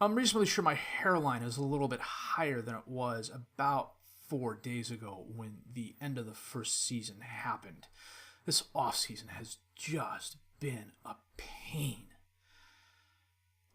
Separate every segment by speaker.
Speaker 1: I'm reasonably sure my hairline is a little bit higher than it was about 4 days ago when the end of the first season happened. This offseason has just been a pain.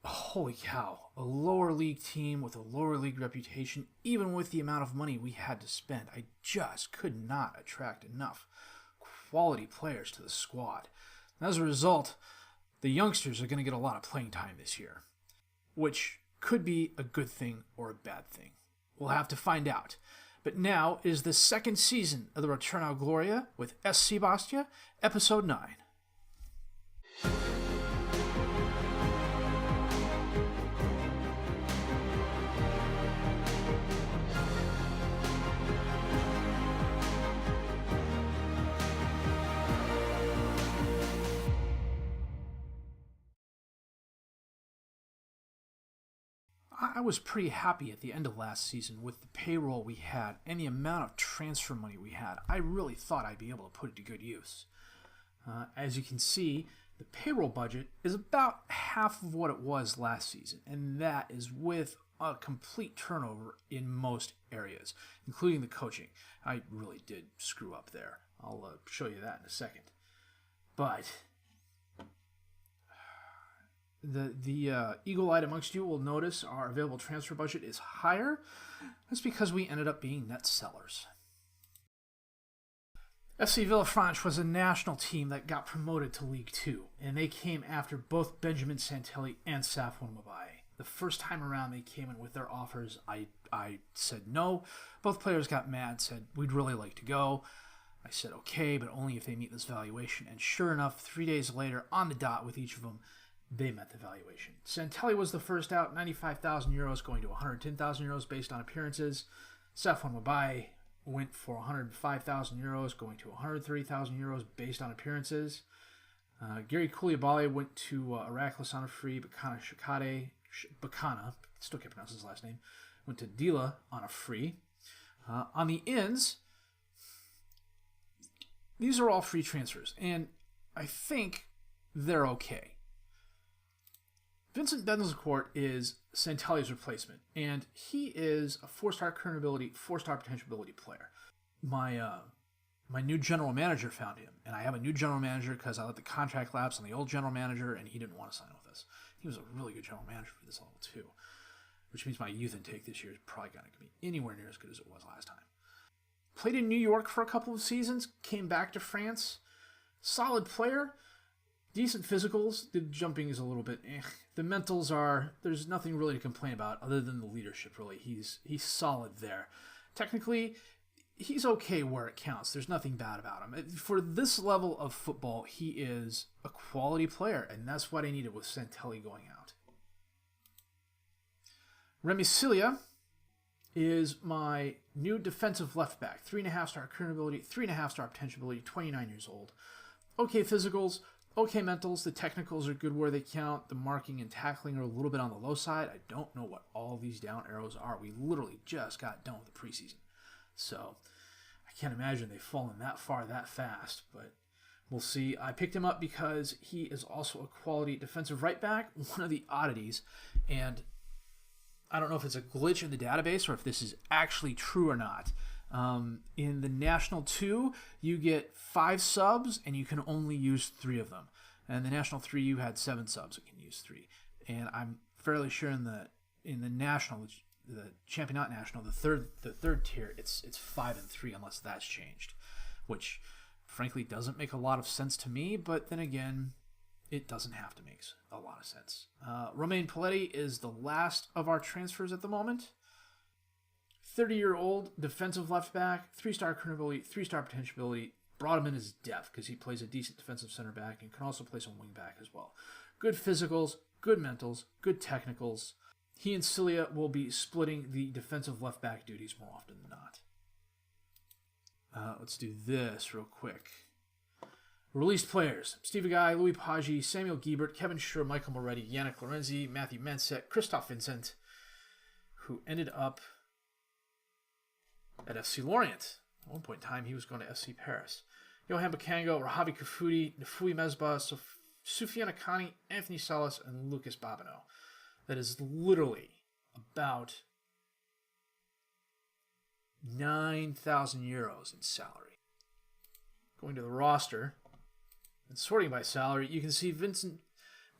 Speaker 1: Holy cow, a lower league team with a lower league reputation, even with the amount of money we had to spend, I just could not attract enough quality players to the squad. And as a result, the youngsters are going to get a lot of playing time this year, which could be a good thing or a bad thing. We'll have to find out. But now is the second season of the Ritornu Gloria with SC Bastia, Episode 9. I was pretty happy at the end of last season with the payroll we had and the amount of transfer money we had. I really thought I'd be able to put it to good use. As you can see, the payroll budget is about half of what it was last season, and that is with a complete turnover in most areas, including the coaching. I really did screw up there. I'll show you that in a second. But the eagle-eyed amongst you will notice our available transfer budget is higher. That's because we ended up being net sellers. FC Villefranche was a national team that got promoted to League 2, and they came after both Benjamin Santelli and Safwan Mabai. The first time around they came in with their offers, I said no. Both players got mad, said we'd really like to go. I said okay, but only if they meet this valuation. And sure enough, 3 days later, on the dot with each of them, they met the valuation. Santelli was the first out, 95,000 euros going to 110,000 euros based on appearances. Safwan Mabai went for 105,000 euros going to 130,000 euros based on appearances. Gary Koulibaly went to Heracles on a free. Bakana, still can't pronounce his last name, went to Dila on a free. On the ins, these are all free transfers, and I think they're okay. Vincent Betancourt is Santelli's replacement, and he is a 4-star current ability, 4-star potential ability player. My new general manager found him, and I have a new general manager because I let the contract lapse on the old general manager, and he didn't want to sign with us. He was a really good general manager for this level too, which means my youth intake this year is probably not going to be anywhere near as good as it was last time. Played in New York for a couple of seasons, came back to France. Solid player. Decent physicals. The jumping is a little bit The mentals are, there's nothing really to complain about other than the leadership, really. He's solid there. Technically, he's okay where it counts. There's nothing bad about him. For this level of football, he is a quality player, and that's what I needed with Santelli going out. Remy Cilia is my new defensive left back. 3.5-star current ability, 3.5-star potential ability, 29 years old. Okay physicals, okay mentals. The technicals are good where they count. The marking and tackling are a little bit on the low side. I don't know what all these down arrows are. We literally just got done with the preseason. So I can't imagine they've fallen that far that fast, but we'll see. I picked him up because he is also a quality defensive right back, one of the oddities, and I don't know if it's a glitch in the database or if this is actually true or not. In the National 2, you get 5 subs, and you can only use 3 of them. And the National 3, you had 7 subs, and can use 3. And I'm fairly sure in the National, the Championnat National, the third tier, it's 5 and 3 unless that's changed, which frankly doesn't make a lot of sense to me. But then again, it doesn't have to make a lot of sense. Romain Paletti is the last of our transfers at the moment. 30-year-old defensive left back, 3-star current ability, 3-star potential ability. Brought him in as depth because he plays a decent defensive center back and can also play some wing back as well. Good physicals, good mentals, good technicals. He and Cilia will be splitting the defensive left back duties more often than not. Let's do this real quick. Released players: Steve Agai, Louis Paggi, Samuel Giebert, Kevin Schur, Michael Moretti, Yannick Lorenzi, Matthew Menset, Christophe Vincent, who ended up at FC Lorient. At one point in time, he was going to FC Paris. Johan Bakango, Rahavi Kafudi, Nafui Mesbah, Soufiane Akani, Anthony Salas, and Lucas Babino. that is literally about 9,000 euros in salary. Going to the roster and sorting by salary, you can see Vincent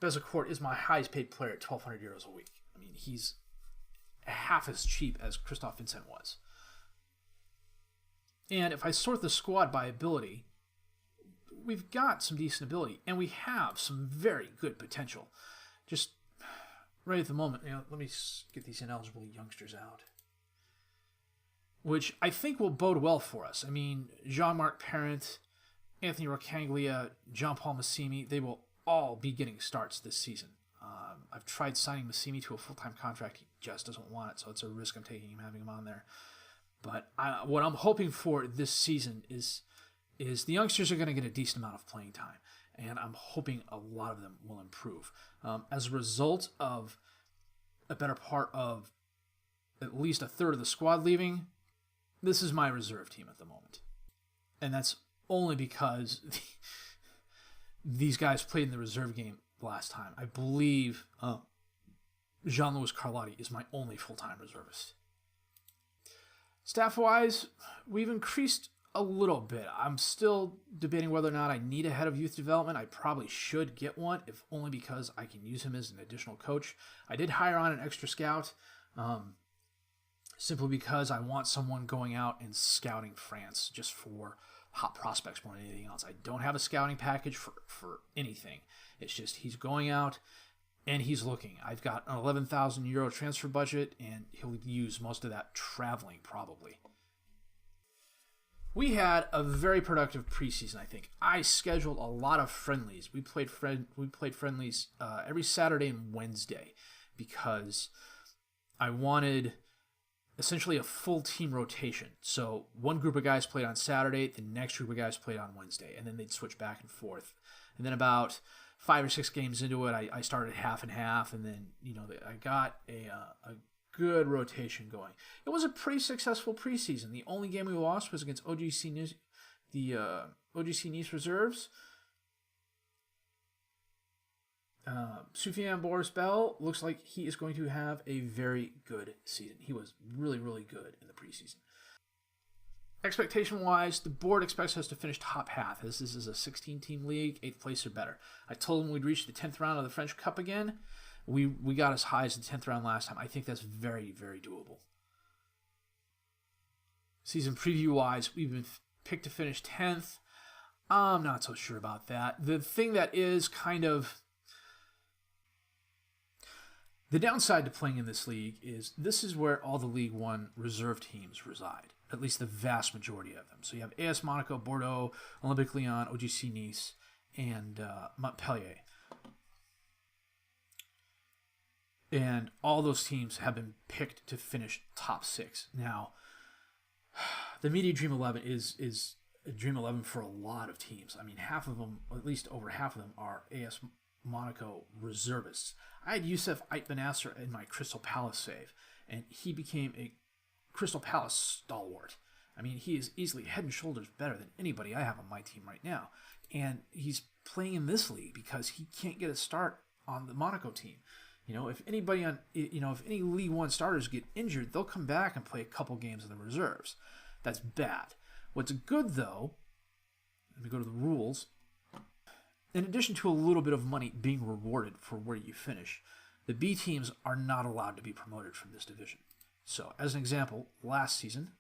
Speaker 1: Bezecourt is my highest paid player at 1,200 euros a week. I mean, he's half as cheap as Christophe Vincent was. And if I sort the squad by ability, we've got some decent ability, and we have some very good potential. Just right at the moment, let me get these ineligible youngsters out, which I think will bode well for us. I mean, Jean-Marc Parent, Anthony Rocanglia, Jean-Paul Massimi, they will all be getting starts this season. I've tried signing Massimi to a full-time contract. He just doesn't want it, so it's a risk I'm taking having him on there. But what I'm hoping for this season is the youngsters are going to get a decent amount of playing time, and I'm hoping a lot of them will improve. As a result of a better part of at least a third of the squad leaving, this is my reserve team at the moment. And that's only because these guys played in the reserve game last time. I believe Jean-Louis Carlotti is my only full-time reservist. Staff-wise, we've increased a little bit. I'm still debating whether or not I need a head of youth development. I probably should get one, if only because I can use him as an additional coach. I did hire on an extra scout, simply because I want someone going out and scouting France just for hot prospects more than anything else. I don't have a scouting package for anything. It's just he's going out and he's looking. I've got an 11,000 euro transfer budget, and he'll use most of that traveling probably. We had a very productive preseason, I think. I scheduled a lot of friendlies. We played friendlies every Saturday and Wednesday because I wanted essentially a full team rotation. So one group of guys played on Saturday, the next group of guys played on Wednesday, and then they'd switch back and forth. And then about 5 or 6 games into it, I started half and half, and then I got a good rotation going. It was a pretty successful preseason. The only game we lost was against OGC Nice, the OGC Nice reserves. Soufiane Boris Bell looks like he is going to have a very good season. He was really, really good in the preseason. Expectation-wise, the board expects us to finish top half. This is a 16-team league, 8th place or better. I told them we'd reach the 10th round of the French Cup again. We got as high as the 10th round last time. I think that's very, very doable. Season preview-wise, we've been picked to finish 10th. I'm not so sure about that. The thing that is kind of the downside to playing in this league is this is where all the League One reserve teams reside, at least the vast majority of them. So you have AS Monaco, Bordeaux, Olympique Lyon, OGC Nice, and Montpellier. And all those teams have been picked to finish top 6. Now, the Media Dream 11 is a Dream 11 for a lot of teams. I mean, half of them, at least over half of them, are AS Monaco reservists. I had Youssef Ait Benasser in my Crystal Palace save, and he became a Crystal Palace stalwart. I mean, he is easily head and shoulders better than anybody I have on my team right now. And he's playing in this league because he can't get a start on the Monaco team. If anybody if any League One starters get injured, they'll come back and play a couple games in the reserves. That's bad. What's good, though, let me go to the rules. In addition to a little bit of money being rewarded for where you finish, the B teams are not allowed to be promoted from this division. So, as an example, last season,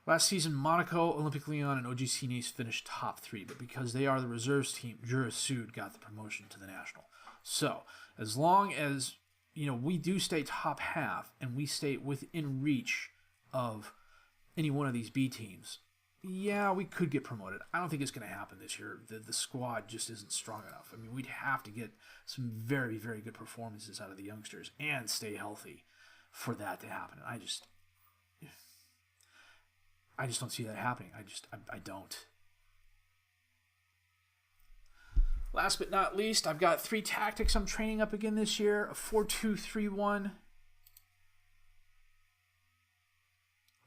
Speaker 1: Monaco, Olympique Lyon, and OGC Nice finished top 3, but because they are the reserves team, Jura Sud got the promotion to the national. So, as long as we do stay top half and we stay within reach of any one of these B teams, yeah, we could get promoted. I don't think it's going to happen this year. The squad just isn't strong enough. I mean, we'd have to get some very, very good performances out of the youngsters and stay healthy for that to happen. And I just don't see that happening. I don't. Last but not least, I've got 3 tactics I'm training up again this year. A 4-2-3-1.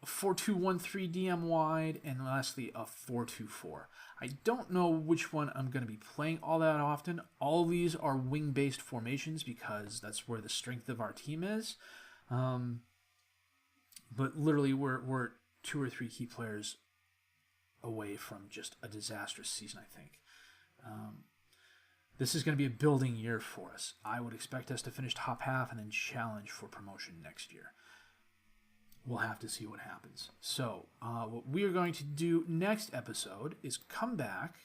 Speaker 1: 4-2-1-3 DM wide, and lastly a 4-2-4. I don't know which one I'm going to be playing all that often. All of these are wing-based formations because that's where the strength of our team is. But literally, we're 2 or 3 key players away from just a disastrous season, I think. This is going to be a building year for us. I would expect us to finish top half and then challenge for promotion next year. We'll have to see what happens. So, what we are going to do next episode is come back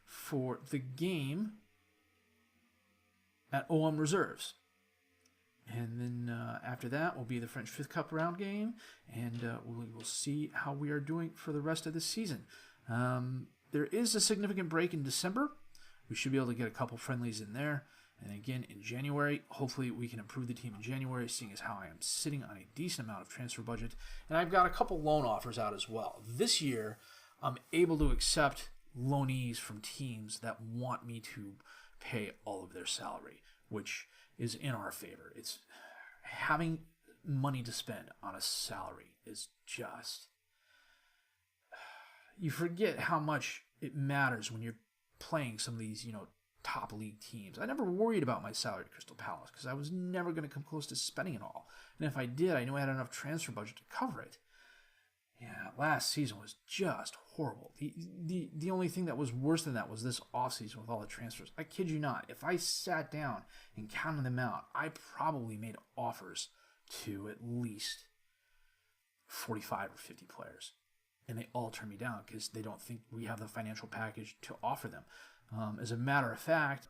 Speaker 1: for the game at OM Reserves. And then after that will be the French 5th Cup round game, and we will see how we are doing for the rest of the season. There is a significant break in December. We should be able to get a couple friendlies in there. And again, in January, hopefully we can improve the team in January, seeing as how I am sitting on a decent amount of transfer budget. And I've got a couple loan offers out as well. This year, I'm able to accept loanees from teams that want me to pay all of their salary, which is in our favor. It's having money to spend on a salary is just... You forget how much it matters when you're playing some of these, top league teams. I never worried about my salary at Crystal Palace because I was never going to come close to spending it all. And if I did, I knew I had enough transfer budget to cover it. Yeah, last season was just horrible. The only thing that was worse than that was this offseason with all the transfers. I kid you not. If I sat down and counted them out, I probably made offers to at least 45 or 50 players. And they all turn me down because they don't think we have the financial package to offer them. As a matter of fact,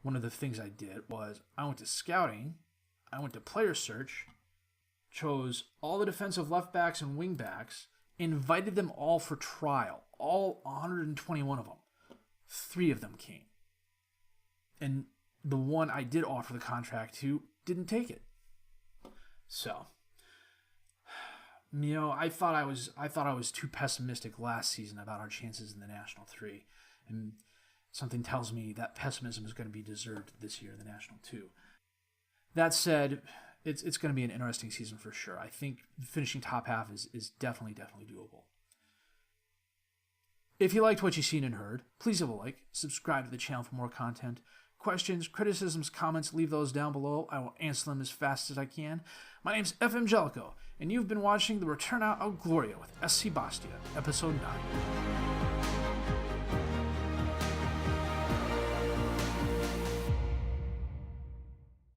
Speaker 1: one of the things I did was I went to scouting, I went to player search, chose all the defensive left backs and wing backs, invited them all for trial, all 121 of them. 3 of them came. And the one I did offer the contract to didn't take it. So, I thought I was too pessimistic last season about our chances in the National 3. And something tells me that pessimism is going to be deserved this year in the National 2. That said, it's going to be an interesting season for sure. I think finishing top half is definitely doable. If you liked what you've seen and heard, please leave a like, subscribe to the channel for more content. Questions, criticisms, comments, leave those down below. I will answer them as fast as I can. My name's FM19, and you've been watching the Return Out of Gloria with SC Bastia, Episode 9.